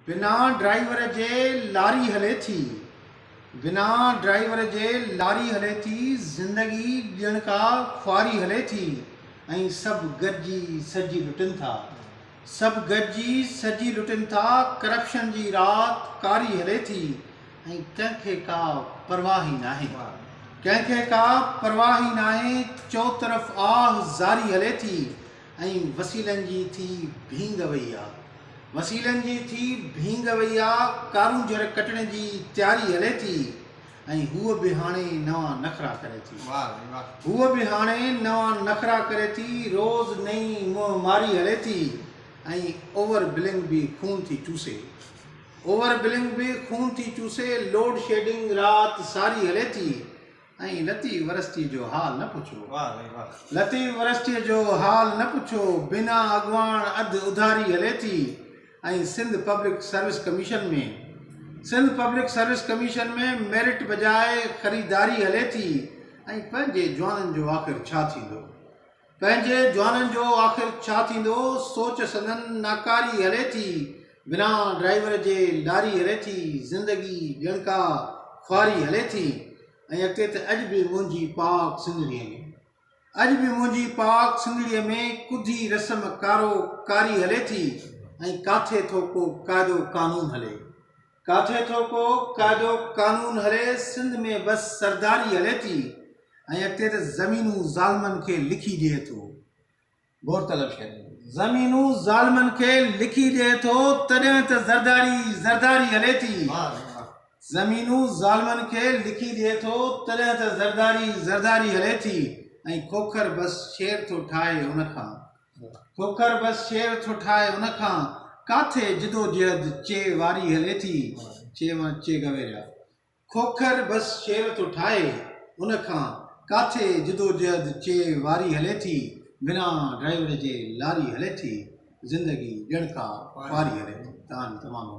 बिना ड्राइवर जे लारी हले थी, बिना ड्राइवर जे लारी हले थी, ज़िंदगी ॼण का ख्वारी हले थी। ऐं सभु गॾिजी सजी लुटनि था, सभु गॾिजी सजी लुटनि था। करप्शन जी राति कारी हले थी ऐं कंहिंखे का परवाह ई नाहे, कंहिंखे का परवाह ई नाहे। चौतरफ़ आह ज़ारी हले थी ऐं वसीलनि जी थी भींग वई आहे, वसीलनि जी थी भींग वई आहे। कारूंजर कटण जी तयारी हले थी ऐं हूअ बि हाणे नवां नखरा करे थी, हूअ बि हाणे नवां नखरा करे थी। रोज़ नई मुंहुं मारी हले थी ऐं ओवर बिलिंग बि खून थी चूसे, ओवर बिलिंग बि खून थी चूसे। लोड शेडिंग राति सारी हले थी ऐं लती वरस्ती जो हाल न पुछो, लती वरस्ती जो हाल न पुछो। बिना अॻवान अधु उधारी हले थी ऐं सिंध पब्लिक सर्विस कमीशन में, सिंध पब्लिक सर्विस कमीशन में मेरिट बजाए ख़रीदारी हले थी। ऐं पंहिंजे जवाननि जो आख़िर छा थींदो, पंहिंजे जवाननि जो आख़िर छा थींदो। सोच संदन नाकारी हले थी, बिना ड्राइवर जे लारी हले थी। ज़िंदगी ॼण का ख्वारी हले थी ऐं अॻिते त अॼु बि मुंहिंजी पाक सिंधड़ीअ में, अॼु बि मुंहिंजी पाक सिंधड़ीअ में कुधी रस्म कारो कारी हले थी ऐं काथे थो को क़ाइदो कानून हले, काथे थो को क़ाइदो कानून हले। सिंध में बसि सरदारी हले थी ऐं अॻिते त ज़मीनूं ज़ालमनि खे लिखी ॾिए थो। गौरतलब शइ, ज़मीनूं ज़ालमनि खे लिखी ॾिए थो, तॾहिं त ज़रदारी हले थी। ज़मीनूं ज़ालमनि खे लिखी ॾिए थो, तॾहिं त ज़रदारी हले थी। ऐं खोखर बसि शेर थो ठाहे उन खां, खोखर बसि शेर थो ठाहे उन खां। काथे जिदोजहद चे वारी हले थी, चे गवेरिया। खोखर बसि शेर थो ठाहे उन खां, काथे जिदोजहद चे वारी हले थी। बिना ड्राइवर जे लारी हले थी, ज़िंदगी ॼण का ख्वारी हले थी। तमामु